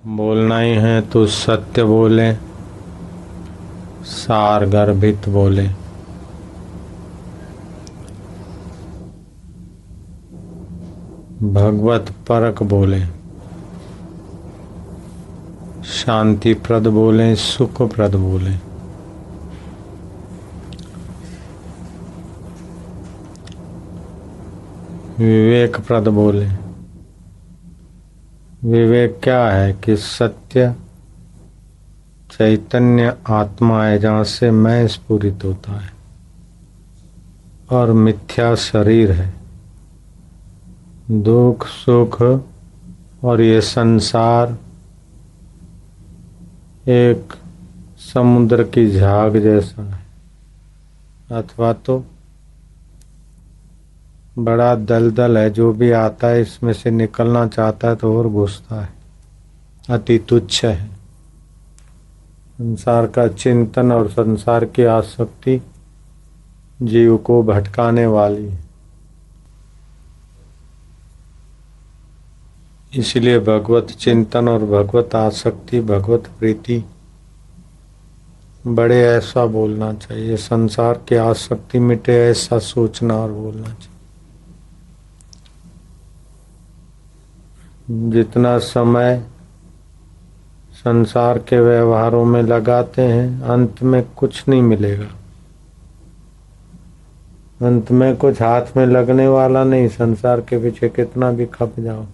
बोलना ही है तो सत्य बोले, सार गर्भित बोले। भगवत परक बोले, शांतिप्रद बोले, सुखप्रद बोले। विवेकप्रद बोले। विवेक क्या है कि सत्य चैतन्य आत्मा है जहाँ से मैं स्फुरित होता है, और मिथ्या शरीर है। दुख सुख और ये संसार एक समुद्र की झाग जैसा है, अथवा तो बड़ा दलदल है। जो भी आता है इसमें से निकलना चाहता है तो और घुसता है। अति तुच्छ है। संसार का चिंतन और संसार की आसक्ति जीव को भटकाने वाली है। इसलिए भगवत चिंतन और भगवत आसक्ति, भगवत प्रीति बड़े ऐसा बोलना चाहिए। संसार की आसक्ति मिटे ऐसा सोचना और बोलना चाहिए। जितना समय संसार के व्यवहारों में लगाते हैं अंत में कुछ नहीं मिलेगा। अंत में कुछ हाथ में लगने वाला नहीं। संसार के पीछे कितना भी खप जाओ,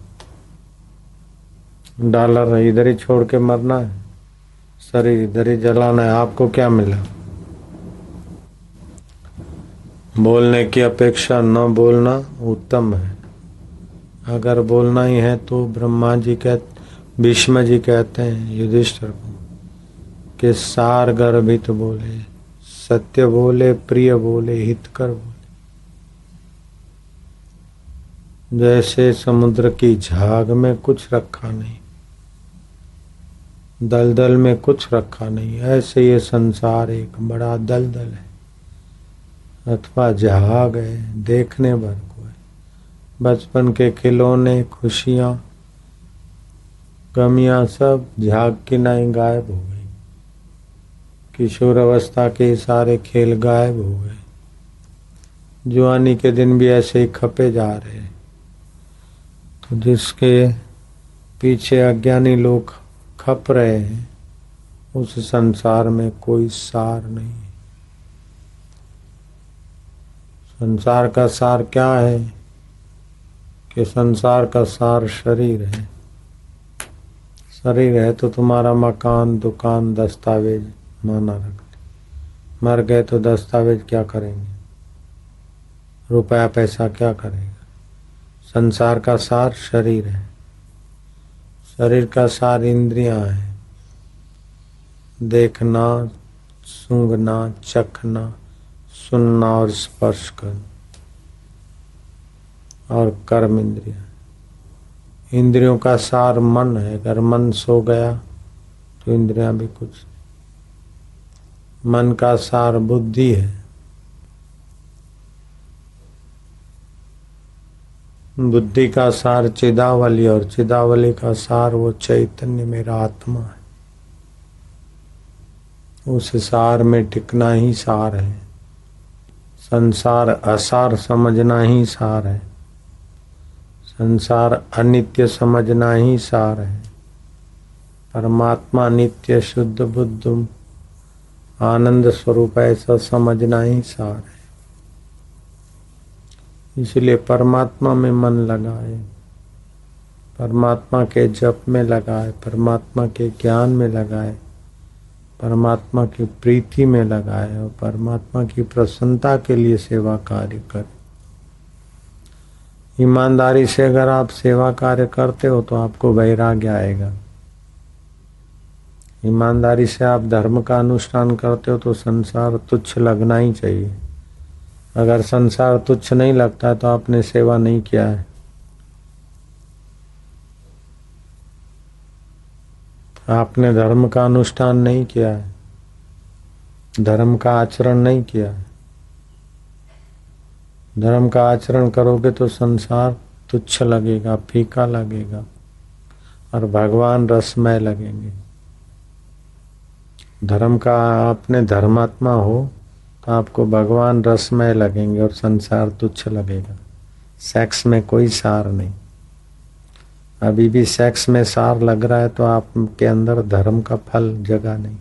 डॉलर इधर ही छोड़ के मरना है, शरीर इधर ही जलाना है। आपको क्या मिला? बोलने की अपेक्षा न बोलना उत्तम है। अगर बोलना ही है तो भीष्म जी कहते हैं युधिष्ठिर को कि सार गर्भित बोले, सत्य बोले, प्रिय बोले, हितकर बोले। जैसे समुद्र की झाग में कुछ रखा नहीं, दलदल में कुछ रखा नहीं, ऐसे ये संसार एक बड़ा दलदल है अथवा झाग है, देखने भर को है। बचपन के खिलौने, खुशियां, गमियां सब झाग की नाई गायब हो गई। किशोर अवस्था के सारे खेल गायब हो गए। जवानी के दिन भी ऐसे ही खपे जा रहे हैं। तो जिसके पीछे अज्ञानी लोग खप रहे हैं उस संसार में कोई सार नहीं है। संसार का सार क्या है कि संसार का सार शरीर है। शरीर है तो तुम्हारा मकान, दुकान, दस्तावेज माना रखते। मर गए तो दस्तावेज क्या करेंगे? रुपया पैसा क्या करेगा? संसार का सार शरीर है। शरीर का सार इंद्रियां हैं। देखना, सूंघना, चखना, सुनना और स्पर्श करना, और कर्म इंद्रियां। इंद्रियों का सार मन है। अगर मन सो गया तो इंद्रियां भी कुछ। मन का सार बुद्धि है। बुद्धि का सार चिदावली, और चिदावली का सार वो चैतन्य मेरा आत्मा है। उस सार में टिकना ही सार है। संसार असार समझना ही सार है। संसार अनित्य समझना ही सार है। परमात्मा नित्य शुद्ध बुद्ध आनंद स्वरूप ऐसा समझना ही सार है। इसलिए परमात्मा में मन लगाए, परमात्मा के जप में लगाए, परमात्मा के ज्ञान में लगाए, परमात्मा की प्रीति में लगाए और परमात्मा की प्रसन्नता के लिए सेवा कार्य करें। ईमानदारी से अगर आप सेवा कार्य करते हो तो आपको वैराग्य आएगा। ईमानदारी से आप धर्म का अनुष्ठान करते हो तो संसार तुच्छ लगना ही चाहिए। अगर संसार तुच्छ नहीं लगता तो आपने सेवा नहीं किया है। आपने धर्म का अनुष्ठान नहीं किया है, धर्म का आचरण नहीं किया है। धर्म का आचरण करोगे तो संसार तुच्छ लगेगा, फीका लगेगा, और भगवान रसमय लगेंगे। धर्म का आपने धर्मात्मा हो तो आपको भगवान रसमय लगेंगे और संसार तुच्छ लगेगा। सेक्स में कोई सार नहीं। अभी भी सेक्स में सार लग रहा है तो आपके अंदर धर्म का फल जगा नहीं।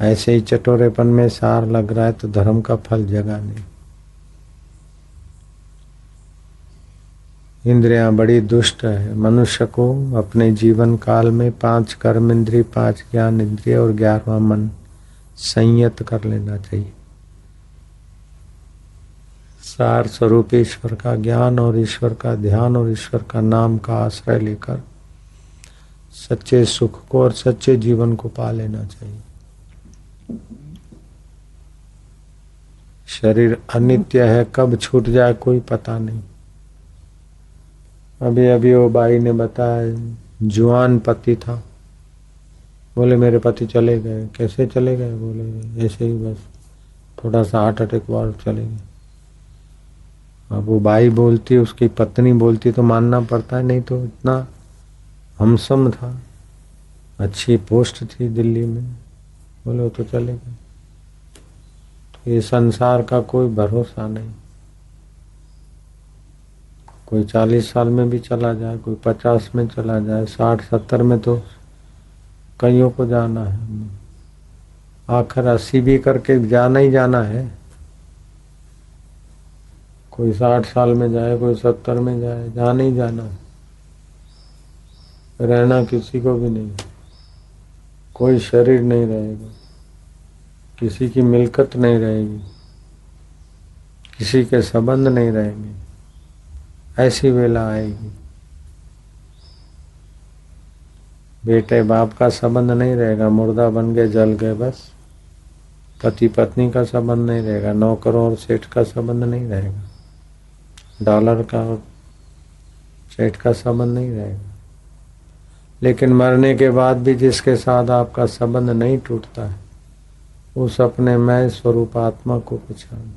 ऐसे ही चटोरेपन में सार लग रहा है तो धर्म का फल जगा नहीं। इंद्रियां बड़ी दुष्ट है। मनुष्य को अपने जीवन काल में 5 कर्म इंद्रिय, 5 ज्ञान इंद्रिय और 11वां मन संयत कर लेना चाहिए। सार स्वरूप ईश्वर का ज्ञान और ईश्वर का ध्यान और ईश्वर का नाम का आश्रय लेकर सच्चे सुख को और सच्चे जीवन को पा लेना चाहिए। शरीर अनित्य है, कब छूट जाए कोई पता नहीं। अभी अभी वो बाई ने बताया, जुआन पति था, बोले मेरे पति चले गए। कैसे चले गए? बोले ऐसे ही, बस थोड़ा सा हार्ट अटैक हुआ चले गए। अब वो बाई बोलती, उसकी पत्नी बोलती तो मानना पड़ता है, नहीं तो इतना हमसम था, अच्छी पोस्ट थी दिल्ली में, बोले वो तो चले गए। तो ये संसार का कोई भरोसा नहीं। कोई 40 साल में भी चला जाए, कोई 50 में चला जाए, 60-70 में तो कईयों को जाना है। आखिर 80 भी करके जाना ही जाना है। कोई 60 साल में जाए, कोई 70 में जाए, जाना ही जाना है। रहना किसी को भी नहीं। कोई शरीर नहीं रहेगा, किसी की मिल्कत नहीं रहेगी, किसी के संबंध नहीं रहेंगे। ऐसी वेला आएगी। बेटे बाप का संबंध नहीं रहेगा, मुर्दा बन गए, जल गए बस। पति पत्नी का संबंध नहीं रहेगा, नौकरों और सेठ का संबंध नहीं रहेगा, डॉलर का और सेठ का संबंध नहीं रहेगा। लेकिन मरने के बाद भी जिसके साथ आपका संबंध नहीं टूटता है, उस अपने मैं स्वरूप आत्मा को पहचान,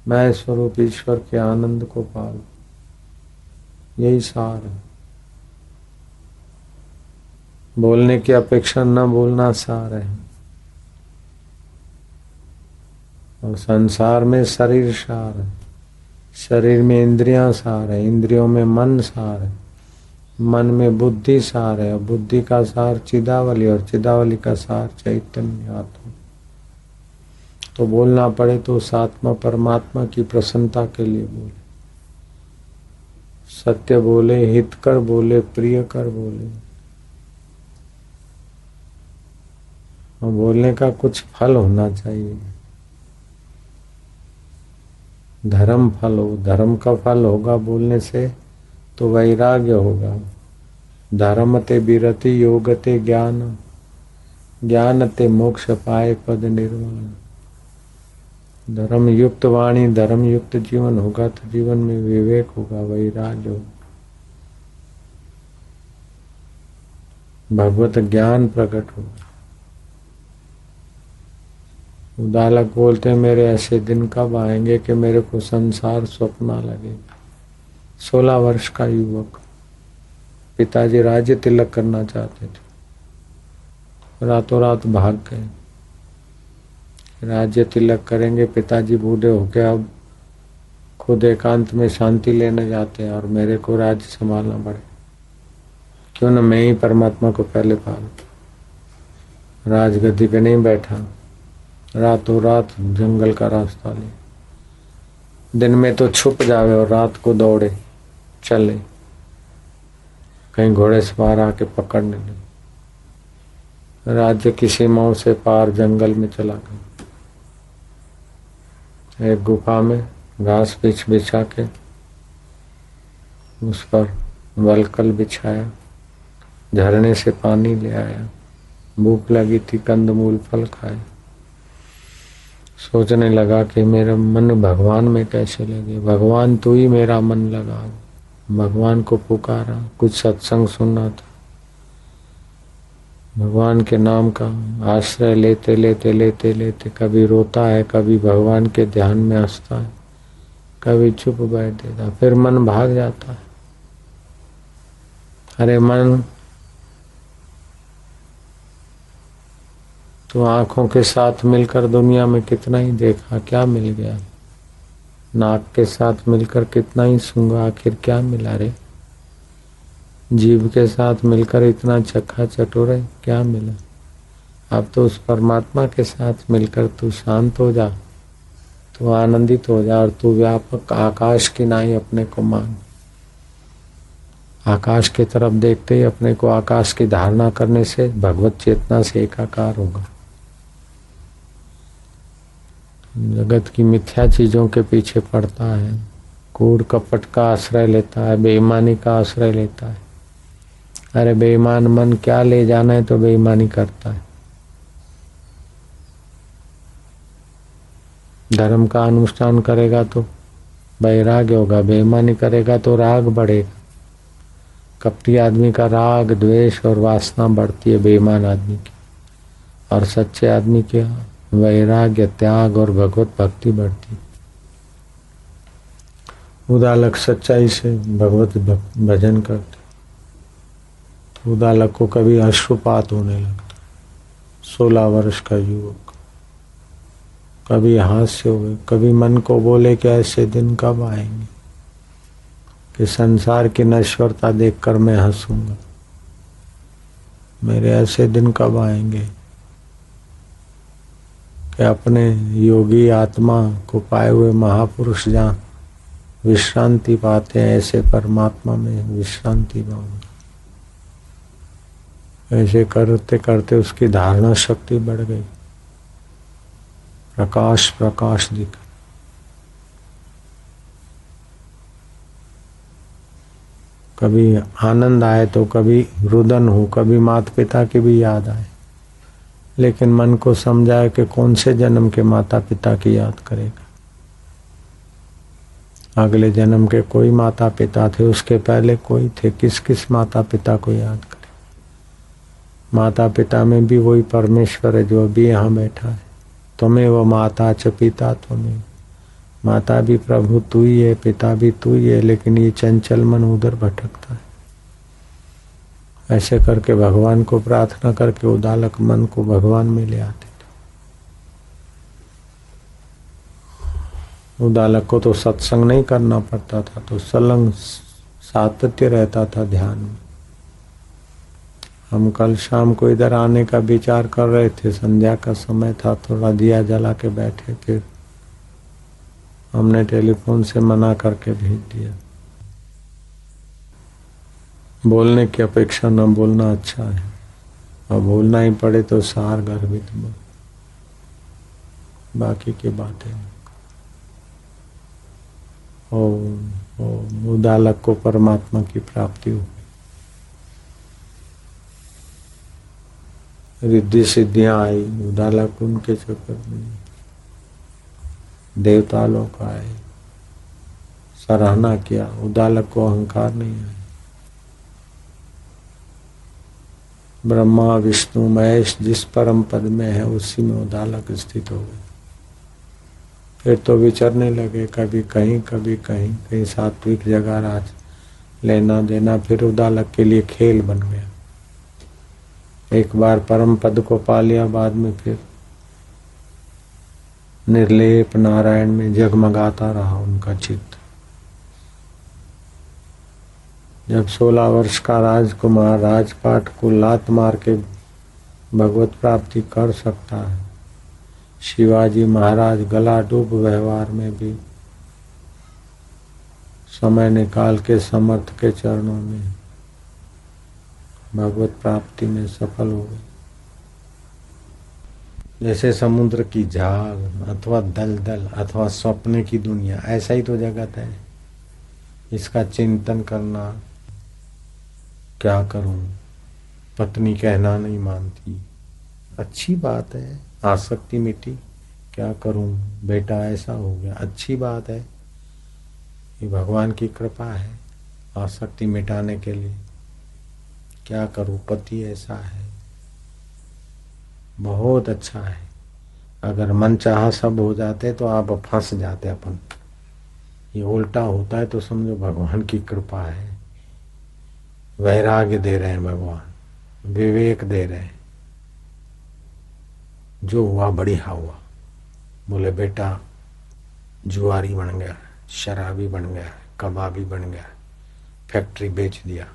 मैं स्वरूप ईश्वर के आनंद को पालो। यही सार है। बोलने की अपेक्षा न बोलना सार है। और संसार में शरीर सार है, शरीर में इंद्रियां सार है, इंद्रियों में मन सार है, मन में बुद्धि सार है, और बुद्धि का सार चिदावली, और चिदावली का सार चैतन्य आत्मा। तो बोलना पड़े तो उस आत्मा परमात्मा की प्रसन्नता के लिए बोले। सत्य बोले, हित कर बोले, प्रिय कर बोले। और बोलने का कुछ फल होना चाहिए। धर्म फल हो, धर्म का फल होगा बोलने से तो वैराग्य होगा। धर्म ते विरति, योग ते ज्ञान, ज्ञान ते मोक्ष पाए पद निर्वाण। धर्म युक्त वाणी, धर्म युक्त जीवन होगा तो जीवन में विवेक होगा, वैराग्य होगा, भगवत ज्ञान प्रकट होगा। उदालक बोलते हैं, मेरे ऐसे दिन कब आएंगे कि मेरे को संसार स्वप्न लगेगा। 16 वर्ष का युवक, पिताजी राज्य तिलक करना चाहते थे, रातों रात भाग गए। राज्य तिलक करेंगे, पिताजी बूढ़े हो गए, अब खुद एकांत में शांति लेने जाते हैं और मेरे को राज्य संभालना पड़े। क्यों न मैं ही परमात्मा को पहले पालूं। राजगद्दी पे नहीं बैठा, रातों रात जंगल का रास्ता ले। दिन में तो छुप जावे और रात को दौड़े चले, कहीं घोड़े सवार आके पकड़ने लगे। राज्य की सीमाओं से पार जंगल में चला गया। एक गुफा में घास बिछा के उस पर वलकल बिछाया, झरने से पानी ले आया। भूख लगी थी, कंदमूल फल खाए। सोचने लगा कि मेरा मन भगवान में कैसे लगे। भगवान तू ही मेरा मन लगा। भगवान को पुकारा, कुछ सत्संग सुनना था। भगवान के नाम का आश्रय लेते लेते लेते लेते कभी रोता है, कभी भगवान के ध्यान में हंसता है, कभी चुप बैठ देता, फिर मन भाग जाता है। अरे मन, तो आंखों के साथ मिलकर दुनिया में कितना ही देखा, क्या मिल गया? नाक के साथ मिलकर कितना ही सूंघा, आखिर क्या मिला रे? जीभ के साथ मिलकर इतना चखा चटोरे, क्या मिला? अब तो उस परमात्मा के साथ मिलकर तू शांत हो जा, तू आनंदित हो जा, और तू व्यापक आकाश की नाई अपने को मान। आकाश की तरफ देखते ही अपने को आकाश की धारणा करने से भगवत चेतना से एकाकार होगा। जगत की मिथ्या चीजों के पीछे पड़ता है, कूड़ कपट का आश्रय लेता है, बेईमानी का आश्रय लेता है। अरे बेईमान मन क्या ले जाना है, तो बेईमानी करता है। धर्म का अनुष्ठान करेगा तो वैराग्य होगा, बेईमानी करेगा तो राग बढ़ेगा। कपटी आदमी का राग द्वेष और वासना बढ़ती है बेईमान आदमी की, और सच्चे आदमी के वैराग्य त्याग और भगवत भक्ति बढ़ती। उदालक सच्चाई से भगवत भजन करते तो उदालक को कभी अश्रुपात होने लगता। 16 वर्ष का युवक कभी हास्य हुए, कभी मन को बोले कि ऐसे दिन कब आएंगे कि संसार की नश्वरता देखकर मैं हंसूंगा। मेरे ऐसे दिन कब आएंगे कि अपने योगी आत्मा को पाए हुए महापुरुष जहाँ विश्रांति पाते हैं, ऐसे परमात्मा में विश्रांति पाऊंगा। ऐसे करते करते उसकी धारणा शक्ति बढ़ गई, प्रकाश प्रकाश दिखा। कभी आनंद आए तो कभी रुदन हो, कभी माता पिता की भी याद आए, लेकिन मन को समझाए कि कौन से जन्म के माता पिता की याद करेगा। अगले जन्म के कोई माता पिता थे, उसके पहले कोई थे, किस किस माता पिता को याद करे। माता पिता में भी वही परमेश्वर है जो अभी यहाँ बैठा है। तुम्हें वो माता च पिता तुम्हें, माता भी प्रभु तू ही है, पिता भी तू ही है, लेकिन ये चंचल मन उधर भटकता है। ऐसे करके भगवान को प्रार्थना करके उदालक मन को भगवान में ले आते थे। उदालक को तो सत्संग नहीं करना पड़ता था, तो संलग्न सातत्य रहता था ध्यान में। हम कल शाम को इधर आने का विचार कर रहे थे, संध्या का समय था, थोड़ा दिया जला के बैठे, फिर हमने टेलीफोन से मना करके भेज दिया। बोलने की अपेक्षा न बोलना अच्छा है, और बोलना ही पड़े तो सार गर्भित बोल, बाकी की बातें। ओम उदालक को परमात्मा की प्राप्ति हो, रिद्धि सिद्धियां आई। उदालक उनके चक्कर में देवता लोग आए, सराहना किया। उदालक को अहंकार नहीं आया। ब्रह्मा विष्णु महेश जिस परम पद में है उसी में उदालक स्थित हो गए। फिर तो विचरने लगे, कभी कहीं कभी कहीं, कहीं सात्विक जगह राज लेना देना, फिर उदालक के लिए खेल बन गया। एक बार परम पद को पा लिया, बाद में फिर निर्लेप नारायण में जगमगाता रहा उनका चित्त। जब 16 वर्ष का राजकुमार राजपाट को लात मार के भगवत प्राप्ति कर सकता है, शिवाजी महाराज गला डूब व्यवहार में भी समय निकाल के समर्थ के चरणों में भगवत प्राप्ति में सफल हो गए। जैसे समुद्र की झाग अथवा दलदल अथवा सपने की दुनिया, ऐसा ही तो जगत है। इसका चिंतन करना, क्या करूं, पत्नी कहना नहीं मानती, अच्छी बात है। आसक्ति मिटी, क्या करूं, बेटा ऐसा हो गया, अच्छी बात है। ये भगवान की कृपा है आसक्ति मिटाने के लिए। क्या करूं, पति ऐसा है, बहुत अच्छा है। अगर मन चाहा सब हो जाते तो आप फंस जाते अपन। ये उल्टा होता है तो समझो भगवान की कृपा है। वैराग्य दे रहे हैं भगवान, विवेक दे रहे हैं। जो हुआ बढ़िया हुआ। बोले बेटा जुआरी बन गया, शराबी बन गया, कबाबी बन गया, फैक्ट्री बेच दिया,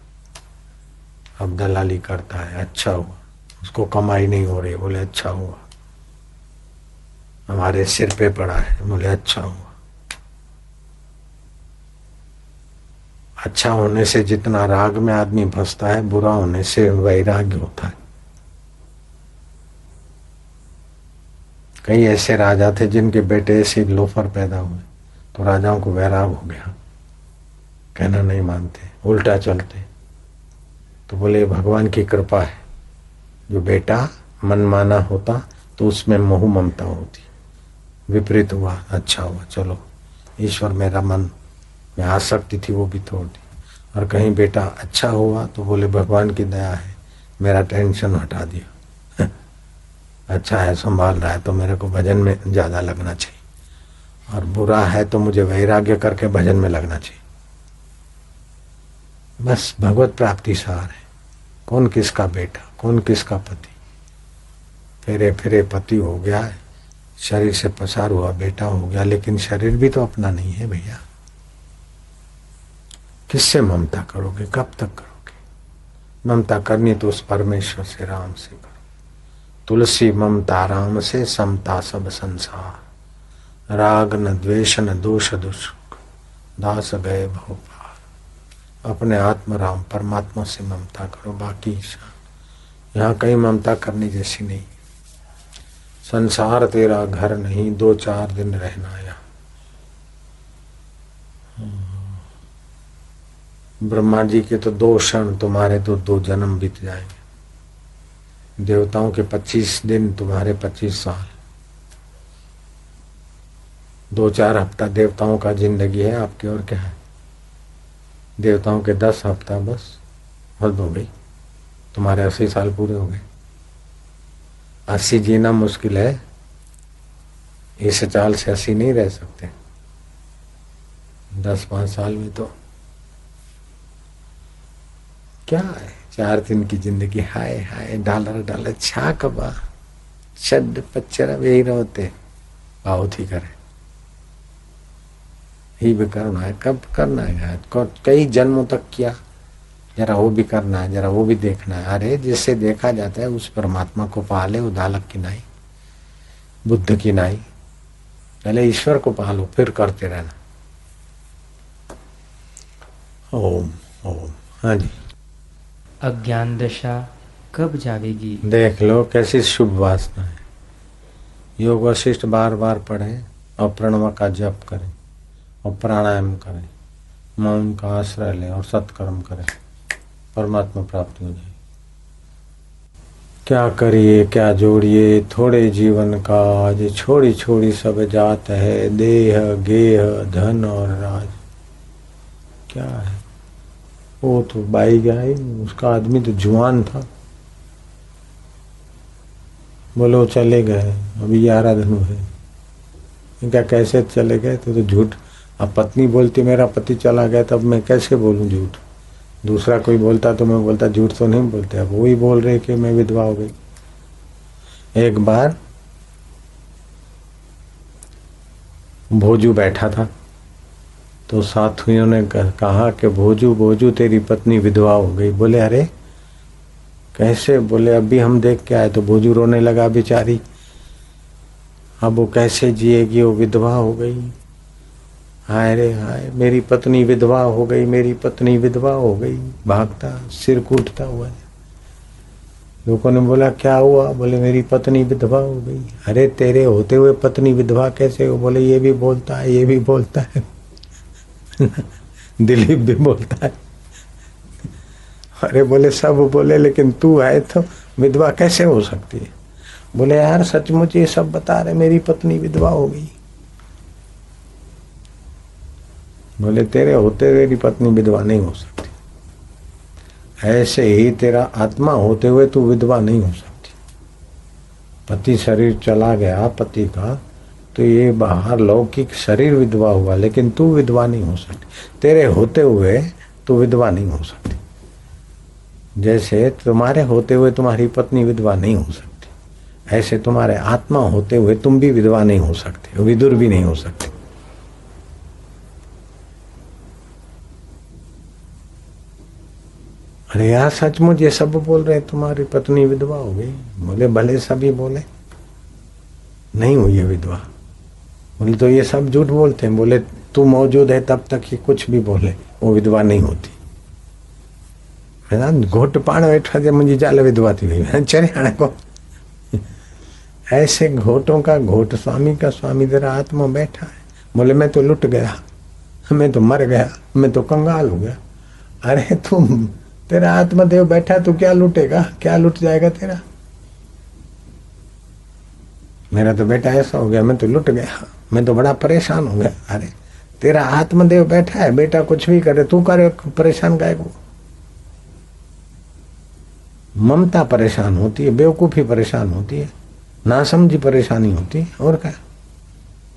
अब दलाली करता है, अच्छा हुआ। उसको कमाई नहीं हो रही, बोले अच्छा हुआ। हमारे सिर पे पड़ा है, बोले अच्छा हुआ। अच्छा होने से जितना राग में आदमी फंसता है, बुरा होने से वैराग्य होता है। कई ऐसे राजा थे जिनके बेटे ऐसे लोफर पैदा हुए, तो राजाओं को वैराग हो गया, कहना नहीं मानते, उल्टा चलते। तो बोले भगवान की कृपा है, जो बेटा मनमाना होता तो उसमें मोह ममता होती, विपरीत हुआ, अच्छा हुआ, चलो ईश्वर मेरा मन में आसक्ति थी वो भी तोड़ दी। और कहीं बेटा अच्छा हुआ तो बोले भगवान की दया है, मेरा टेंशन हटा दिया, अच्छा है संभाल रहा है तो मेरे को भजन में ज्यादा लगना चाहिए, और बुरा है तो मुझे वैराग्य करके भजन में लगना चाहिए। बस भगवत प्राप्ति सार है। कौन किसका बेटा, कौन किसका पति, फेरे फिरे पति हो गया है, शरीर से पसार हुआ बेटा हो गया, लेकिन शरीर भी तो अपना नहीं है भैया। किससे ममता करोगे, कब तक करोगे? ममता करनी तो उस परमेश्वर से, राम से करो। तुलसी ममता राम से, समता सब संसार, राग न द्वेष न दोष दुष्क, दास गए भोपाल। अपने आत्म राम परमात्मा से ममता करो, बाकी यहाँ कहीं ममता करने जैसी नहीं। संसार तेरा घर नहीं, 2-4 दिन रहना यहाँ। ब्रह्मा जी के तो 2 क्षण, तुम्हारे तो 2 जन्म बीत जाएंगे। देवताओं के 25 दिन, तुम्हारे 25 साल। 2-4 हफ्ता देवताओं का जिंदगी है आपकी, और क्या है? देवताओं के 10 हफ्ता बस हद हो गई, तुम्हारे 80 साल पूरे हो गए। 80 जीना मुश्किल है, इस चाल से 80 नहीं रह सकते। 10-5 साल में तो क्या है, 4 दिन की जिंदगी, हाय हाय डॉलर डॉलर छा कबा छड पच्चर यही रहते, बहुत ही करे ही भी करना है। कब करना है? कई जन्मों तक किया, जरा वो भी करना है, जरा वो भी देखना है। अरे जिससे देखा जाता है उस परमात्मा को पाले, उदालक की नाई, बुद्ध की नाई। पहले ईश्वर को पालो, फिर करते रहना। ओम ओम। हाँ जी। अज्ञान दशा कब जावेगी? देख लो कैसी शुभ वासना है। योग वशिष्ठ बार बार पढ़े और प्रणव का जप करें और प्राणायाम करें, मौन का आश्रय लें और सत्कर्म करें, परमात्मा प्राप्ति हो जाए। क्या करिए क्या जोड़िए, थोड़े जीवन का आज छोड़ी छोड़ी सब जात है, देह गेह धन और राज। क्या है वो तो बाई गई, उसका आदमी तो जुआन था, बोलो चले गए, अभी 11 दिन हुए। क्या कैसे चले गए? तो झूठ। अब पत्नी बोलती मेरा पति चला गया, तब मैं कैसे बोलूं झूठ? दूसरा कोई बोलता तो मैं बोलता झूठ तो नहीं बोलते। अब वही बोल रहे कि मैं विधवा हो गई। एक बार भोजू बैठा था तो साथियों ने कहा कि भोजू भोजू तेरी पत्नी विधवा हो गई। बोले अरे कैसे? बोले अभी हम देख के आए। तो भोजू रोने लगा बेचारी, अब वो कैसे जिएगी, वो विधवा हो गई। हाय रे हाय, मेरी पत्नी विधवा हो गई, मेरी पत्नी विधवा हो गई। भागता सिर कूटता हुआ। लोगों ने बोला क्या हुआ? बोले मेरी पत्नी विधवा हो गई। अरे तेरे होते हुए पत्नी विधवा कैसे हो? बोले ये भी बोलता है, ये भी बोलता है दिलीप भी बोलता है। अरे बोले सब बोले, लेकिन तू है तो विधवा कैसे हो सकती है? बोले यार सचमुच ये सब बता रहे, मेरी पत्नी विधवा हो गई। बोले तेरे होते हुए तेरी पत्नी विधवा नहीं हो सकती, ऐसे ही तेरा आत्मा होते हुए तू विधवा नहीं हो सकती। पति शरीर चला गया पति का, तो ये बाहर लौकिक शरीर विधवा हुआ, लेकिन तू विधवा नहीं हो सकती। तेरे होते हुए तू विधवा नहीं हो सकती। जैसे तुम्हारे होते हुए तुम्हारी पत्नी विधवा नहीं हो सकती, ऐसे तुम्हारे आत्मा होते हुए तुम भी विधवा नहीं हो सकते, विदुर भी नहीं हो सकते। अरे यार सचमुच ये सब बोल रहे तुम्हारी पत्नी विधवा हो गई। बोले भले सभी बोले, नहीं हुई है विधवा। बोले तो ये सब झूठ बोलते हैं। बोले तू मौजूद है तब तक ये कुछ भी बोले, वो विधवा नहीं होती। घोट पाण बैठा थे मुझे जाल विधवा थी हुई चरियाणे को। ऐसे घोटों का घोट स्वामी का स्वामी तेरा आत्मा बैठा है। बोले मैं तो लुट गया, मैं तो मर गया, मैं तो कंगाल हो गया। अरे तुम तेरा आत्मदेव बैठा, तू क्या लूटेगा, क्या लूट जाएगा तेरा? मेरा तो बेटा ऐसा हो गया, मैं तो लुट गया, मैं तो बड़ा परेशान हो गया। अरे तेरा आत्मदेव बैठा है, बेटा कुछ भी करे, तू करे परेशान गाय को। ममता परेशान होती है, बेवकूफी परेशान होती है, नासमझी परेशानी होती है, और क्या।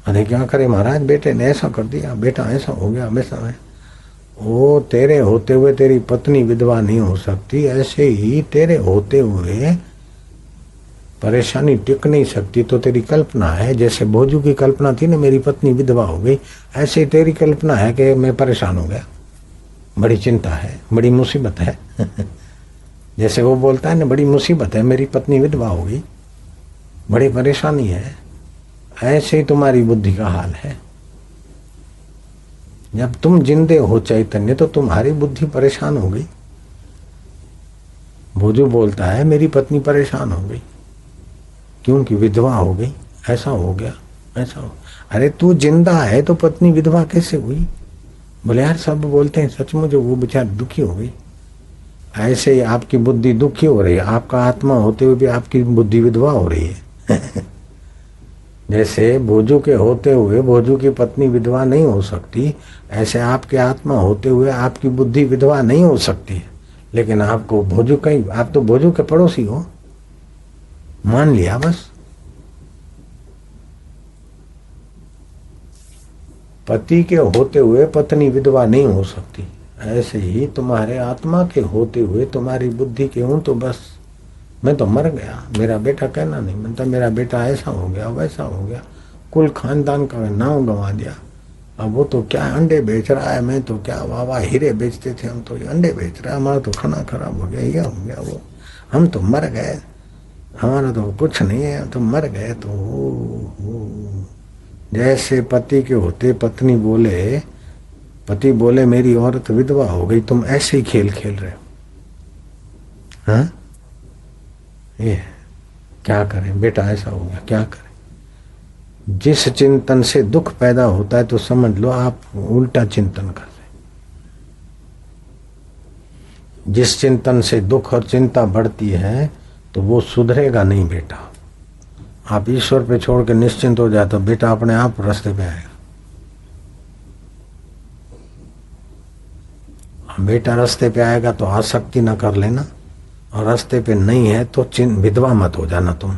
अरे क्या करे महाराज, बेटे ने ऐसा कर दिया, बेटा ऐसा हो गया, वैसा है। वो तेरे होते हुए तेरी पत्नी विधवा नहीं हो सकती, ऐसे ही तेरे होते हुए परेशानी टिक नहीं सकती तो तेरी कल्पना है। जैसे भोजू की कल्पना थी ना, मेरी पत्नी विधवा हो गई, ऐसे ही तेरी कल्पना है कि मैं परेशान हो गया, बड़ी चिंता है, बड़ी मुसीबत है। जैसे वो बोलता है ना, बड़ी मुसीबत है, मेरी पत्नी विधवा हो गई, बड़ी परेशानी है, ऐसे ही तुम्हारी बुद्धि का हाल है। जब तुम जिंदे हो चैतन्य तो तुम्हारी बुद्धि परेशान हो गई। भोजू बोलता है मेरी पत्नी परेशान हो गई क्योंकि विधवा हो गई, ऐसा हो गया, ऐसा हो। अरे तू जिंदा है तो पत्नी विधवा कैसे हुई? बोले यार सब बोलते हैं सचमुच वो बेचारी दुखी हो गई। ऐसे ही आपकी बुद्धि दुखी हो रही है, आपका आत्मा होते हुए भी आपकी बुद्धि विधवा हो रही है। जैसे भोजू के होते हुए भोजू की पत्नी विधवा नहीं हो सकती, ऐसे आपके आत्मा होते हुए आपकी बुद्धि विधवा नहीं हो सकती है। लेकिन आपको भोजू कहीं, आप तो भोजू के पड़ोसी हो, मान लिया बस। पति के होते हुए पत्नी विधवा नहीं हो सकती, ऐसे ही तुम्हारे आत्मा के होते हुए तुम्हारी बुद्धि के हूं तो बस मैं तो मर गया, मेरा बेटा कहना नहीं बनता, मेरा बेटा ऐसा हो गया, वैसा हो गया, कुल खानदान का नाम गंवा दिया। अब वो तो क्या अंडे बेच रहा है, मैं तो क्या वाह वाह हीरे बेचते थे, हम तो ये अंडे बेच रहे हैं, हमारा तो खाना खराब हो गया, ये हो गया, वो हम तो मर गए, हमारा तो कुछ नहीं है, हम तो मर गए। तो जैसे पति के होते पत्नी बोले, पति बोले मेरी औरत विधवा हो गई, तुम ऐसे ही खेल खेल रहे हो। हाँ ये क्या करें, बेटा ऐसा हो गया, क्या करें? जिस चिंतन से दुख पैदा होता है तो समझ लो आप उल्टा चिंतन कर रहे। जिस चिंतन से दुख और चिंता बढ़ती है तो वो सुधरेगा नहीं बेटा। आप ईश्वर पे छोड़ के निश्चिंत हो जाए तो बेटा अपने आप रास्ते पे आएगा। बेटा रास्ते पे आएगा तो आसक्ति न कर लेना, और रास्ते पे नहीं है तो विधवा मत हो जाना तुम।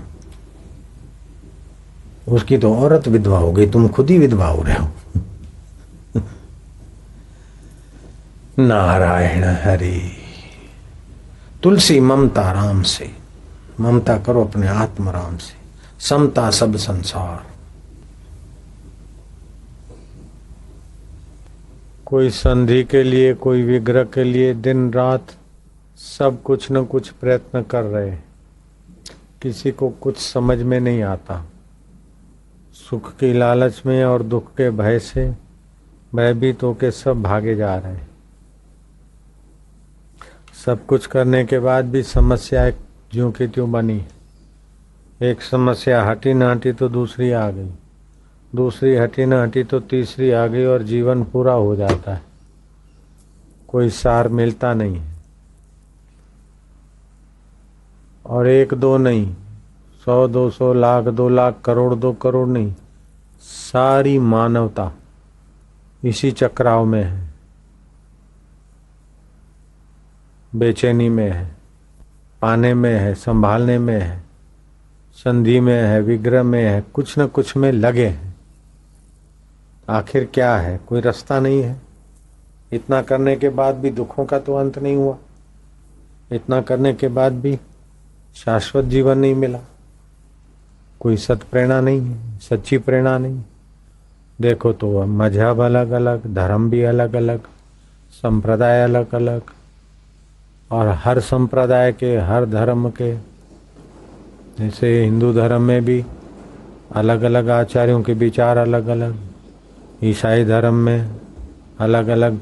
उसकी तो औरत विधवा हो गई, तुम खुद ही विधवा हो रहे हो। नारायण हरि। तुलसी ममता राम से, ममता करो अपने आत्म राम से, समता सब संसार। कोई संधि के लिए, कोई विग्रह के लिए दिन रात सब कुछ न कुछ प्रयत्न कर रहे, किसी को कुछ समझ में नहीं आता। सुख की लालच में और दुख के भय से भयभीत होकर सब भागे जा रहे हैं। सब कुछ करने के बाद भी समस्या ज्यों की त्यों बनी। एक समस्या हटी न हटी तो दूसरी आ गई, दूसरी हटी न हटी तो तीसरी आ गई, और जीवन पूरा हो जाता है, कोई सार मिलता नहीं है। और एक दो नहीं, 100 200 लाख 2 लाख करोड़ 2 करोड़ नहीं, सारी मानवता इसी चक्राव में है, बेचैनी में है, पाने में है, संभालने में है, संधि में है, विग्रह में है, कुछ न कुछ में लगे हैं। आखिर क्या है? कोई रास्ता नहीं है। इतना करने के बाद भी दुखों का तो अंत नहीं हुआ। इतना करने के बाद भी शाश्वत जीवन नहीं मिला, कोई सत प्रेरणा नहीं है, सच्ची प्रेरणा नहीं। देखो तो मजहब अलग अलग, धर्म भी अलग अलग, संप्रदाय अलग अलग, और हर संप्रदाय के, हर धर्म के, जैसे हिंदू धर्म में भी अलग अलग आचार्यों के विचार अलग अलग, ईसाई धर्म में अलग अलग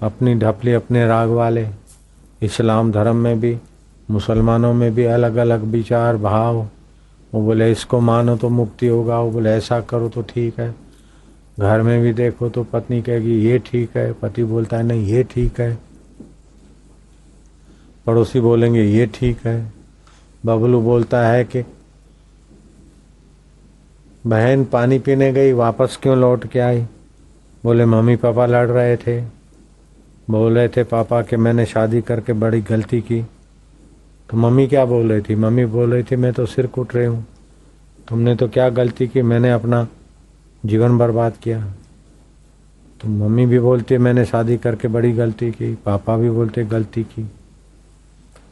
अपनी ढपली अपने राग वाले, इस्लाम धर्म में भी, मुसलमानों में भी अलग अलग विचार भाव। वो बोले इसको मानो तो मुक्ति होगा, वो बोले ऐसा करो तो ठीक है। घर में भी देखो तो पत्नी कहेगी ये ठीक है, पति बोलता है नहीं ये ठीक है, पड़ोसी बोलेंगे ये ठीक है। बबलू बोलता है कि बहन पानी पीने गई, वापस क्यों लौट के आई? बोले मम्मी पापा लड़ रहे थे, बोल रहे थे पापा कि मैंने शादी करके बड़ी गलती की। तो मम्मी क्या बोल रही थी? मम्मी बोल रही थी मैं तो सिर कूट रही हूँ, तुमने तो क्या गलती की, मैंने अपना जीवन बर्बाद किया। तो मम्मी भी बोलती है मैंने शादी करके बड़ी गलती की, पापा भी बोलते गलती की।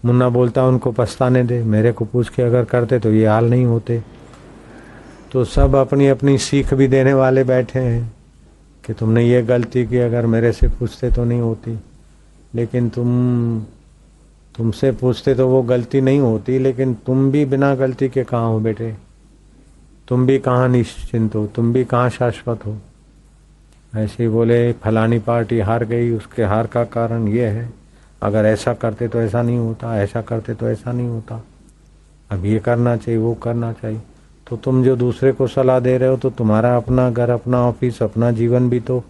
मुन्ना बोलता उनको पछताने दे, मेरे को पूछ के अगर करते तो ये हाल नहीं होते। तो सब अपनी अपनी सीख भी देने वाले बैठे हैं कि तुमने ये गलती की, अगर मेरे से पूछते तो नहीं होती। लेकिन तुमसे पूछते तो वो गलती नहीं होती, लेकिन तुम भी बिना गलती के कहाँ हो बेटे? तुम भी कहाँ निश्चिंत हो? तुम भी कहाँ शाश्वत हो? ऐसे ही बोले फलानी पार्टी हार गई, उसके हार का कारण ये है, अगर ऐसा करते तो ऐसा नहीं होता, ऐसा करते तो ऐसा नहीं होता, अब ये करना चाहिए वो करना चाहिए। तो तुम जो दूसरे को सलाह दे रहे हो तो तुम्हारा अपना घर, अपना ऑफिस, अपना जीवन भी तो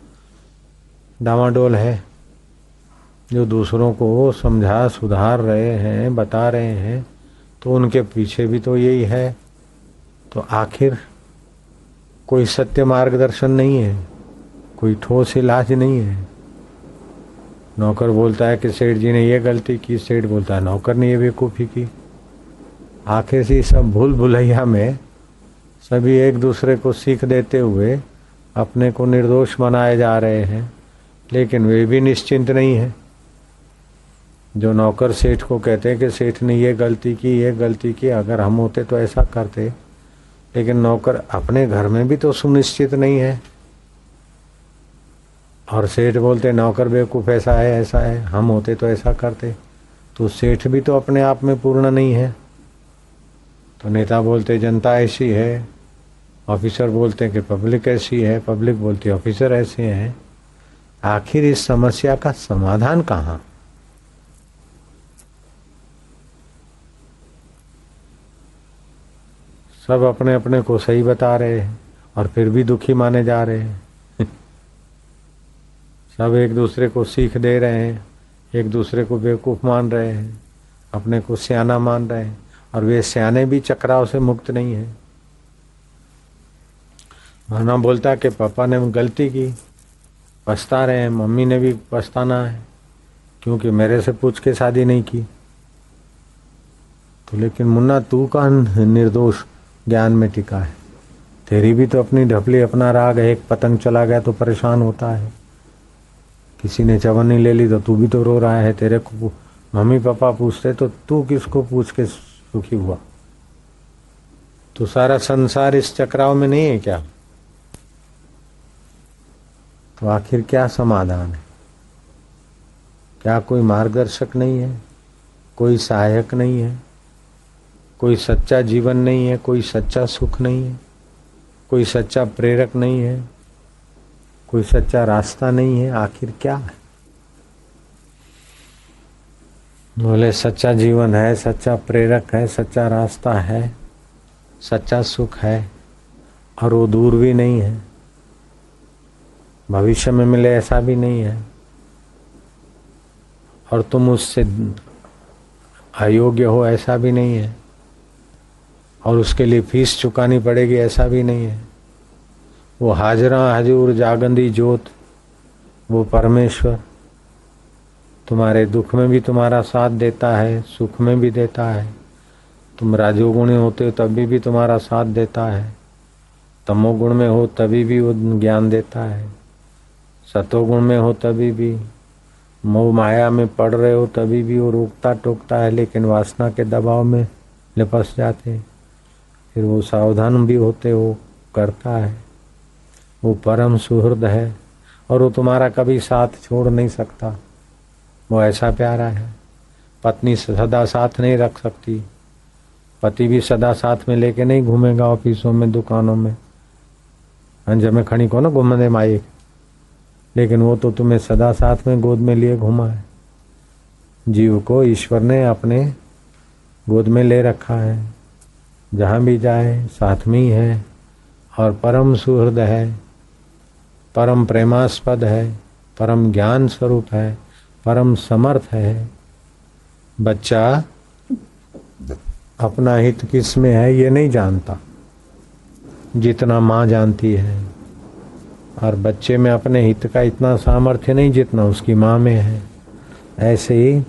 डामाडोल है। जो दूसरों को समझा सुधार रहे हैं, बता रहे हैं, तो उनके पीछे भी तो यही है। तो आखिर कोई सत्य मार्गदर्शन नहीं है, कोई ठोस इलाज नहीं है। नौकर बोलता है कि सेठ जी ने ये गलती की, सेठ बोलता है नौकर ने ये बेवकूफ़ी की। आखिर से सब भूल भुलैया में सभी एक दूसरे को सीख देते हुए अपने को निर्दोष बनाए जा रहे हैं, लेकिन वे भी निश्चिंत नहीं है। जो नौकर सेठ को कहते हैं कि सेठ ने ये गलती की, ये गलती की, अगर हम होते तो ऐसा करते, लेकिन नौकर अपने घर में भी तो सुनिश्चित नहीं है। और सेठ बोलते नौकर बेवकूफ़, ऐसा है ऐसा है, हम होते तो ऐसा करते। तो सेठ भी तो अपने आप में पूर्ण नहीं है। तो नेता बोलते जनता ऐसी है, ऑफिसर बोलते हैं कि पब्लिक ऐसी है, पब्लिक बोलती है ऑफिसर ऐसे हैं। आखिर इस समस्या का समाधान कहाँ? सब अपने अपने को सही बता रहे हैं और फिर भी दुखी माने जा रहे हैं। सब एक दूसरे को सीख दे रहे हैं, एक दूसरे को बेवकूफ़ मान रहे हैं, अपने को सियाना मान रहे हैं, और वे सियाने भी चक्राव से मुक्त नहीं है। माना बोलता कि पापा ने गलती की, पछता रहे हैं, मम्मी ने भी पछताना है क्योंकि मेरे से पूछ के शादी नहीं की। तो लेकिन मुन्ना तू का निर्दोष ज्ञान में टिका है, तेरी भी तो अपनी ढपली अपना राग है। एक पतंग चला गया तो परेशान होता है, किसी ने चवन्नी ले ली तो तू भी तो रो रहा है। तेरे को मम्मी पापा पूछते तो तू किसको पूछ के सुखी हुआ? तो सारा संसार इस चक्राव में नहीं है क्या? तो आखिर क्या समाधान है? क्या कोई मार्गदर्शक नहीं है, कोई सहायक नहीं है, कोई सच्चा जीवन नहीं है, कोई सच्चा सुख नहीं है, कोई सच्चा प्रेरक नहीं है, कोई सच्चा रास्ता नहीं है? आखिर क्या है? बोले सच्चा जीवन है, सच्चा प्रेरक है, सच्चा रास्ता है, सच्चा सुख है, और वो दूर भी नहीं है, भविष्य में मिले ऐसा भी नहीं है, और तुम उससे अयोग्य हो ऐसा भी नहीं है, और उसके लिए फीस चुकानी पड़ेगी ऐसा भी नहीं है। वो हाजरा हजूर जागंदी ज्योत, वो परमेश्वर तुम्हारे दुख में भी तुम्हारा साथ देता है, सुख में भी देता है। तुम राजोगुणी होते हो तभी भी तुम्हारा साथ देता है, तमोगुण में हो तभी भी वो ज्ञान देता है, सतोगुण में हो तभी भी, मोह माया में पड़ रहे हो तभी भी वो रोकता टोकता है, लेकिन वासना के दबाव में लिपस जाते हैं। फिर वो सावधान भी होते, वो करता है, वो परम सुहृद है और वो तुम्हारा कभी साथ छोड़ नहीं सकता। वो ऐसा प्यारा है। पत्नी सदा साथ नहीं रख सकती, पति भी सदा साथ में लेके नहीं घूमेगा ऑफिसों में, दुकानों में, अंज में खड़ी को ना घूमने माई, लेकिन वो तो तुम्हें सदा साथ में गोद में लिए घुमा है। जीव को ईश्वर ने अपने गोद में ले रखा है, जहाँ भी जाए साथ में ही है और परम सुहृद है, परम प्रेमास्पद है, परम ज्ञान स्वरूप है, परम समर्थ है। बच्चा अपना हित किस में है ये नहीं जानता जितना माँ जानती है, और बच्चे में अपने हित का इतना सामर्थ्य नहीं जितना उसकी माँ में है। ऐसे ही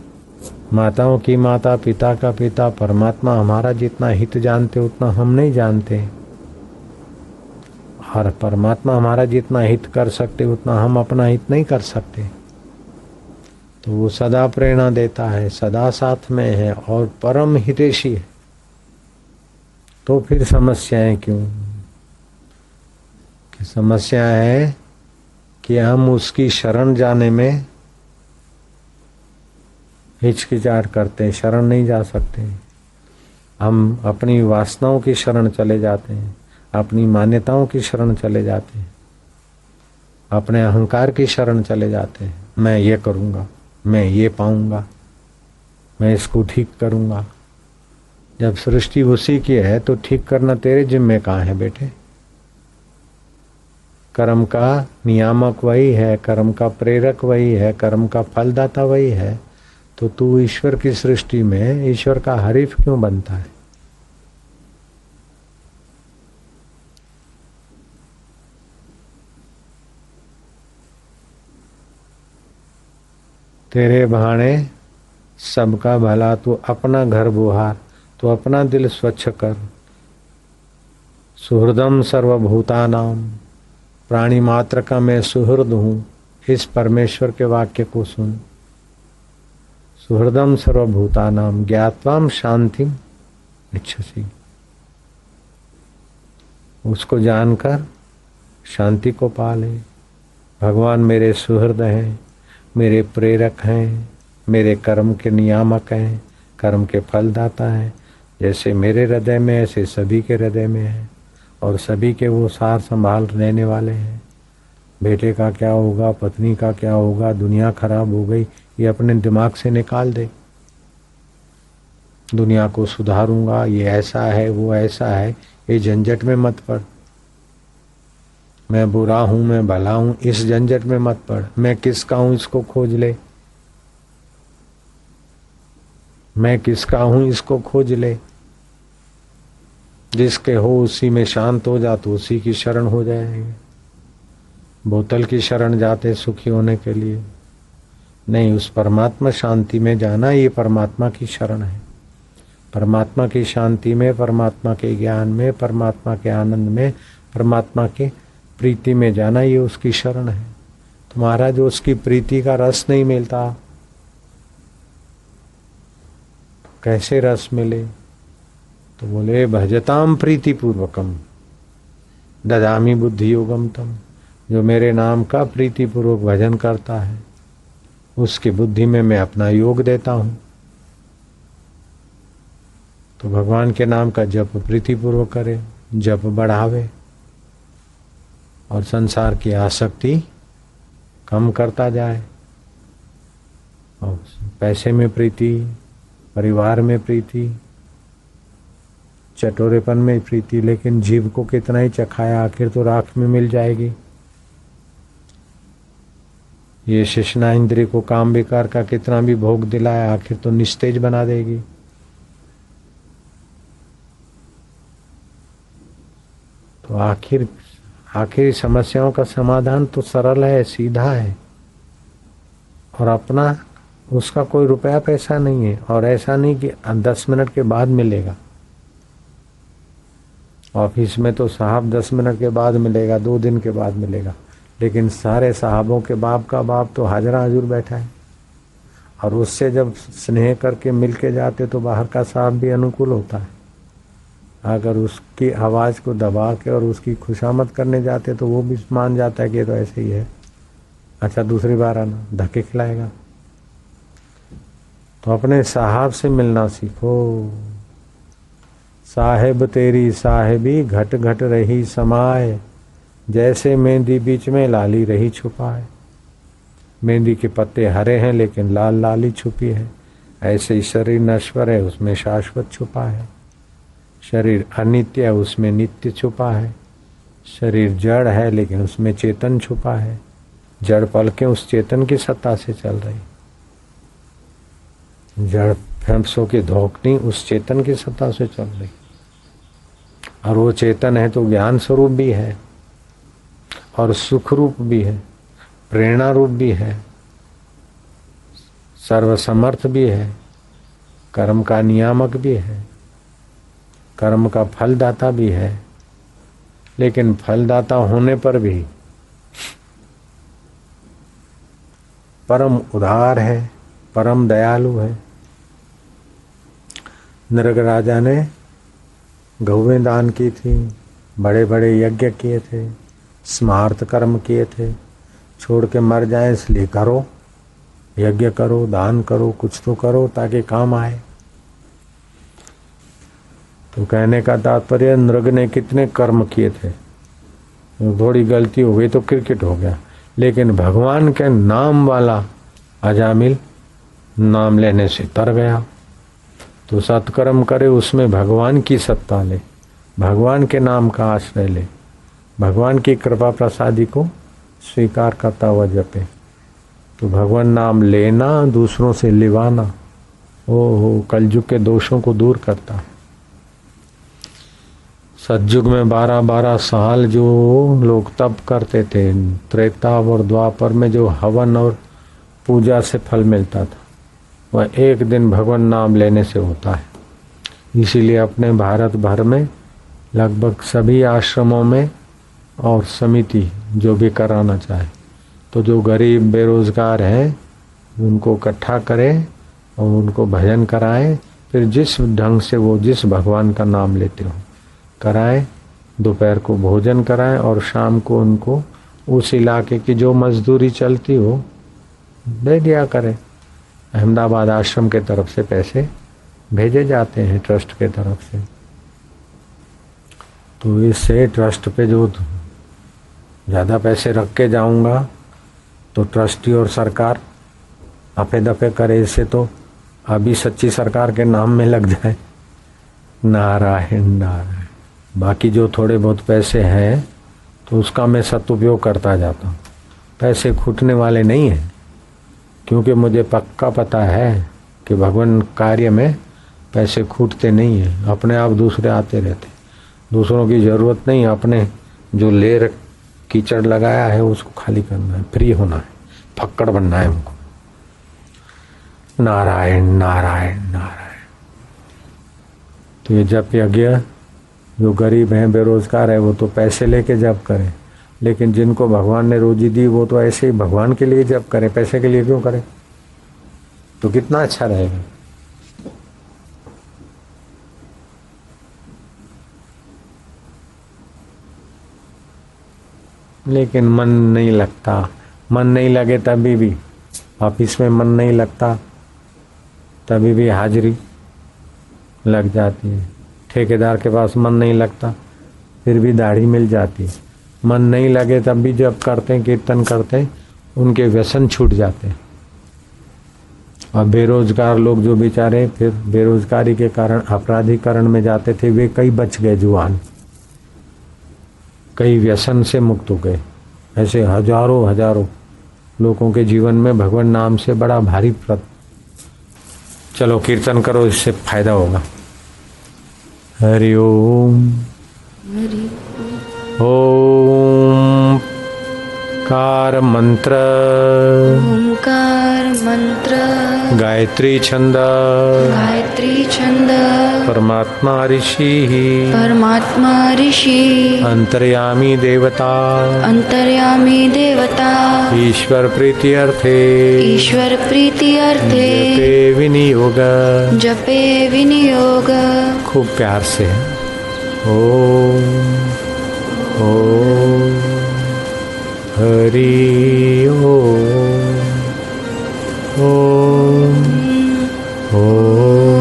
माताओं की माता, पिता का पिता, परमात्मा हमारा जितना हित जानते उतना हम नहीं जानते, और परमात्मा हमारा जितना हित कर सकते उतना हम अपना हित नहीं कर सकते। तो वो सदा प्रेरणा देता है, सदा साथ में है और परम हितैषी है। तो फिर समस्याएं क्यों? कि समस्या है कि हम उसकी शरण जाने में हिचकिचाहट करते हैं, शरण नहीं जा सकते। हम अपनी वासनाओं की शरण चले जाते हैं, अपनी मान्यताओं की शरण चले जाते हैं, अपने अहंकार की शरण चले जाते हैं। मैं ये करूँगा, मैं ये पाऊँगा, मैं इसको ठीक करूँगा। जब सृष्टि उसी की है तो ठीक करना तेरे जिम्मे कहाँ है बेटे? कर्म का नियामक वही है, कर्म का प्रेरक वही है, कर्म का फलदाता वही है। तो तू ईश्वर की सृष्टि में ईश्वर का हरीफ क्यों बनता है? तेरे भाणे सबका भला, तू अपना घर बुहार, तो अपना दिल स्वच्छ कर। सुहृदम सर्वभूतानाम, प्राणी मात्र का मैं सुहृद हूँ। इस परमेश्वर के वाक्य को सुन। सुहृदम सर्वभूतानाम ज्ञात्वाम शांतिम इच्छसि, उसको जानकर शांति को पा ले। भगवान मेरे सुहृद हैं, मेरे प्रेरक हैं, मेरे कर्म के नियामक हैं, कर्म के फलदाता हैं। जैसे मेरे हृदय में ऐसे सभी के हृदय में है, और सभी के वो सार संभाल लेने वाले हैं। बेटे का क्या होगा, पत्नी का क्या होगा, दुनिया खराब हो गई, ये अपने दिमाग से निकाल दे। दुनिया को सुधारूंगा, ये ऐसा है वो ऐसा है, ये झंझट में मत पड़। मैं बुरा हूं, मैं भला हूं, इस झंझट में मत पड़। मैं किसका हूं इसको खोज ले, मैं किसका हूं इसको खोज ले। जिसके हो उसी में शांत हो जा, तो उसी की शरण हो जाएगी। बोतल की शरण जाते सुखी होने के लिए नहीं, उस परमात्मा शांति में जाना, ये परमात्मा की शरण है। परमात्मा की शांति में, परमात्मा के ज्ञान में, परमात्मा के आनंद में, परमात्मा के प्रीति में जाना, ये उसकी शरण है। तुम्हारा जो उसकी प्रीति का रस नहीं मिलता, कैसे रस मिले? तो बोले भजताम प्रीति पूर्वकम ददामी बुद्धि योगम तम, जो मेरे नाम का प्रीति पूर्वक भजन करता है उसकी बुद्धि में मैं अपना योग देता हूँ। तो भगवान के नाम का जप प्रीति पूर्वक करे, जप बढ़ावे और संसार की आसक्ति कम करता जाए। और पैसे में प्रीति, परिवार में प्रीति, चटोरेपन में प्रीति, लेकिन जीव को कितना ही चखाया, आखिर तो राख में मिल जाएगी। ये शेषना इंद्रिय को काम विकार का कितना भी भोग दिलाया, आखिर तो निस्तेज बना देगी। तो आखिर समस्याओं का समाधान तो सरल है, सीधा है, और अपना उसका कोई रुपया पैसा नहीं है। और ऐसा नहीं कि 10 मिनट के बाद मिलेगा। ऑफिस में तो साहब 10 मिनट के बाद मिलेगा, 2 दिन के बाद मिलेगा, लेकिन सारे साहबों के बाप का बाप तो हाजरा हजूर बैठा है। और उससे जब स्नेह करके मिल के जाते तो बाहर का सांप भी अनुकूल होता है। अगर उसकी आवाज़ को दबा के और उसकी खुशामद करने जाते तो वो भी मान जाता है कि ये तो ऐसे ही है, अच्छा दूसरी बार आना, धक्के खिलाएगा। तो अपने साहब से मिलना सीखो। साहेब तेरी साहेबी घट घट रही समाए, जैसे मेहंदी बीच में लाली रही छुपाए। मेहंदी के पत्ते हरे हैं लेकिन लाल लाली छुपी है, ऐसे ही शरीर नश्वर है उसमें शाश्वत छुपा है। शरीर अनित्य है उसमें नित्य छुपा है। शरीर जड़ है लेकिन उसमें चेतन छुपा है। जड़ पलकें उस चेतन की सत्ता से चल रही, जड़ फेफड़ों की धोकनी उस चेतन की सत्ता से चल रही। और वो चेतन है तो ज्ञान स्वरूप भी है और सुख रूप भी है, प्रेरणा रूप भी है, सर्वसमर्थ भी है, कर्म का नियामक भी है, कर्म का फलदाता भी है। लेकिन फलदाता होने पर भी परम उदार है, परम दयालु है। नृग राजा ने गौवें दान की थी, बड़े बड़े यज्ञ किए थे, स्मार्त कर्म किए थे। छोड़ के मर जाए इसलिए करो, यज्ञ करो, दान करो, कुछ तो करो ताकि काम आए। तो कहने का तात्पर्य नृग ने कितने कर्म किए थे, थोड़ी गलती हो गई तो क्रिकेट हो गया, लेकिन भगवान के नाम वाला अजामिल नाम लेने से तर गया। तो सत्कर्म करे, उसमें भगवान की सत्ता ले, भगवान के नाम का आश्रय ले, भगवान की कृपा प्रसादी को स्वीकार करता हुआ जपे। तो भगवान नाम लेना, दूसरों से लिवाना, ओ कलयुग के दोषों को दूर करता है। सतयुग में 12-12 साल जो लोग तप करते थे, त्रेता और द्वापर में जो हवन और पूजा से फल मिलता था, वह एक दिन भगवान नाम लेने से होता है। इसीलिए अपने भारत भर में लगभग सभी आश्रमों में और समिति जो भी कराना चाहे तो जो गरीब बेरोजगार हैं उनको इकट्ठा करें और उनको भजन कराएं, फिर जिस ढंग से वो जिस भगवान का नाम लेते हो कराएं। दोपहर को भोजन कराएं और शाम को उनको उस इलाके की जो मजदूरी चलती हो दे दिया करें। अहमदाबाद आश्रम के तरफ से पैसे भेजे जाते हैं ट्रस्ट के तरफ से। तो इससे ट्रस्ट पे जो ज़्यादा पैसे रख के जाऊंगा तो ट्रस्टी और सरकार आपे दफे करे, इससे तो अभी सच्ची सरकार के नाम में लग जाए। नारायण नारायण। बाकी जो थोड़े बहुत पैसे हैं तो उसका मैं सदुपयोग करता जाता हूँ। पैसे खूटने वाले नहीं हैं, क्योंकि मुझे पक्का पता है कि भगवान कार्य में पैसे खूटते नहीं हैं। अपने आप दूसरे आते रहते, दूसरों की ज़रूरत नहीं, अपने जो लेर कीचड़ लगाया है उसको खाली करना है, फ्री होना है, फक्कड़ बनना है हमको। नारायण नारायण नारायण। तो ये जप यज्ञ जो गरीब हैं बेरोजगार है वो तो पैसे लेके जप करें, लेकिन जिनको भगवान ने रोजी दी वो तो ऐसे ही भगवान के लिए जप करें, पैसे के लिए क्यों करें? तो कितना अच्छा रहेगा। लेकिन मन नहीं लगता, मन नहीं लगे तभी भी, ऑफिस में मन नहीं लगता तभी भी हाजिरी लग जाती है। ठेकेदार के पास मन नहीं लगता फिर भी दाढ़ी मिल जाती है। मन नहीं लगे तब भी जब करते हैं, कीर्तन करते हैं, उनके व्यसन छूट जाते हैं। और बेरोजगार लोग जो बेचारे फिर बेरोजगारी के कारण अपराधीकरण में जाते थे, वे कई बच गए जुआन, कई व्यसन से मुक्त हो गए। ऐसे हजारों लोगों के जीवन में भगवान नाम से बड़ा भारी चलो कीर्तन करो, इससे फायदा होगा। हरि ओम ओम कार मंत्र, ओंकार मंत्र, गायत्री छंद, गायत्री छंद, परमात्मा ऋषि परमात्मा ऋषि अंतर्यामी देवता अंतर्यामी देवता ईश्वर प्रीति अर्थे ईश्वर प्रीति अर्थे जपे विनियोग। जपे विनियोग। खूब प्यार से ओम ओम हरि ओम ओम ओम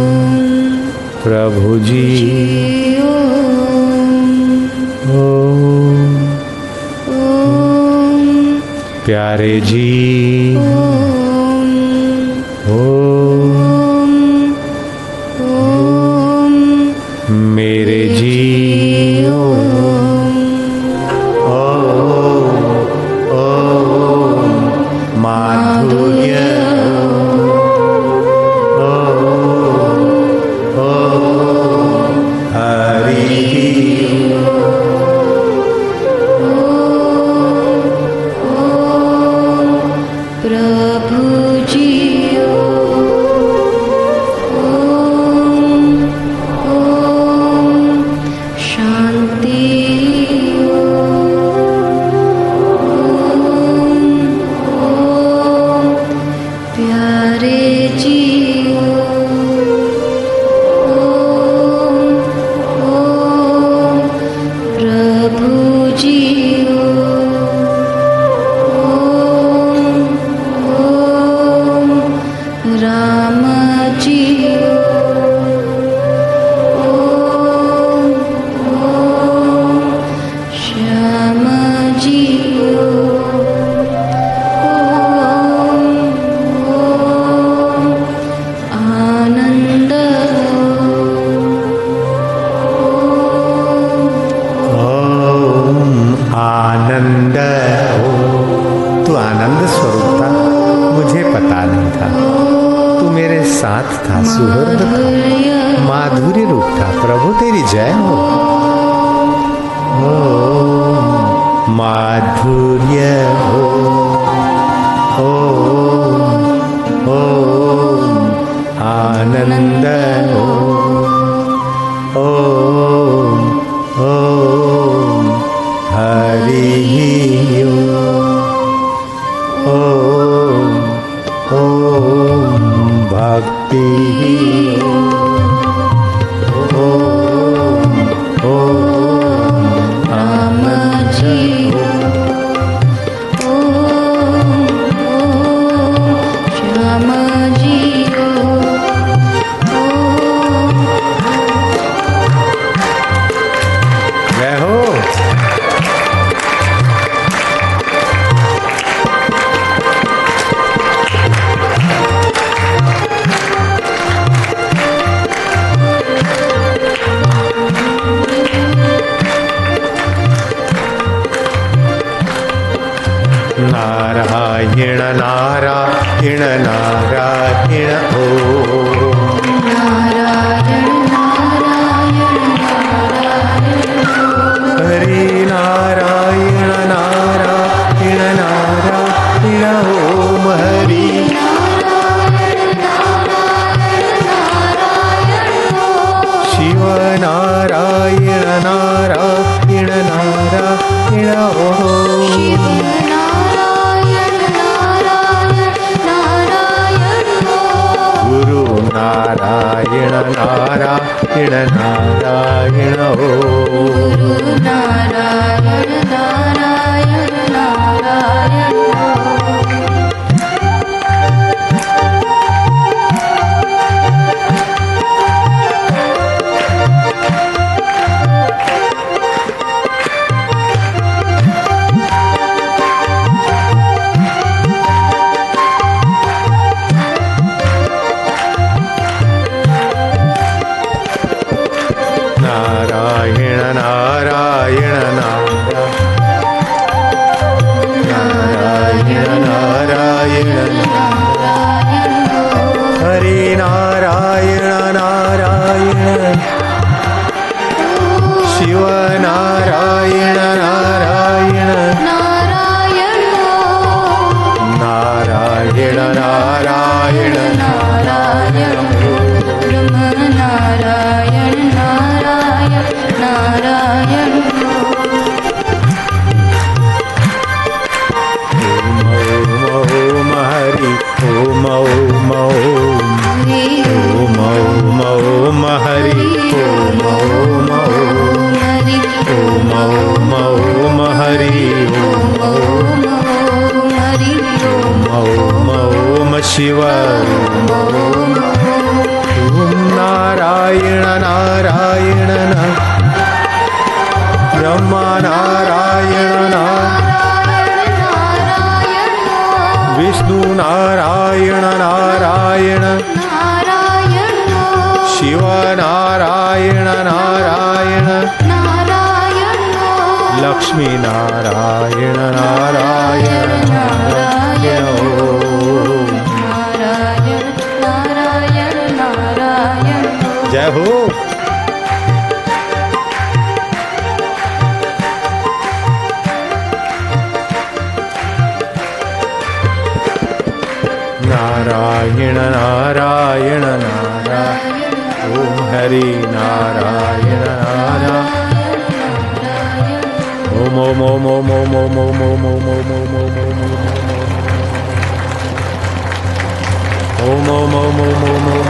प्रभु जी ओम प्यारे जी ओम मेरे जी ओम माधुर्य प्रभु जी शांति प्यारे जी प्रभु जी राम जी श्याम जी आनंद ओम आनंद। तू आनंद स्वरूप था, मुझे पता नहीं था। तू मेरे साथ था, सुहृद था, माधुर्य रूप था। प्रभु तेरी जय हो। ओम माधुर्य हो। ओम आनंद हो। ओम ओम हरि ओम ओम भक्ति ओम राम जी श्याम जी जय हो। नारायण नारायण नारायण ओ नारायण नारायण नारायण हरि नारायण नारायण नारायण ओम हरि शिव नारायण नारायण नारायण शिव ओम नारायण नारायण नारायण गुरु नारायण नारायण नारायण ओम गुरु नारायण नारायण नारायण नारायण नारायण नारायण नारायण हरि नारायण नारायण शिव नारायण नारायण नारायण नारायण नारायण नारायण ब्रह्म नारायण शिव ओम नारायण नारायण ब्रह्मा नारायण विष्णु नारायण नारायण शिव नारायण नारायण लक्ष्मी नारायण नारायण नारायण जय हो। नारायण नारायण नारायण ओम हरि नारायण नारायण ओम ओम ओम ओम ओम ओम ओम ओम ओम ओम ओम ओम ओम ओम ओम ओम ओम ओम ओम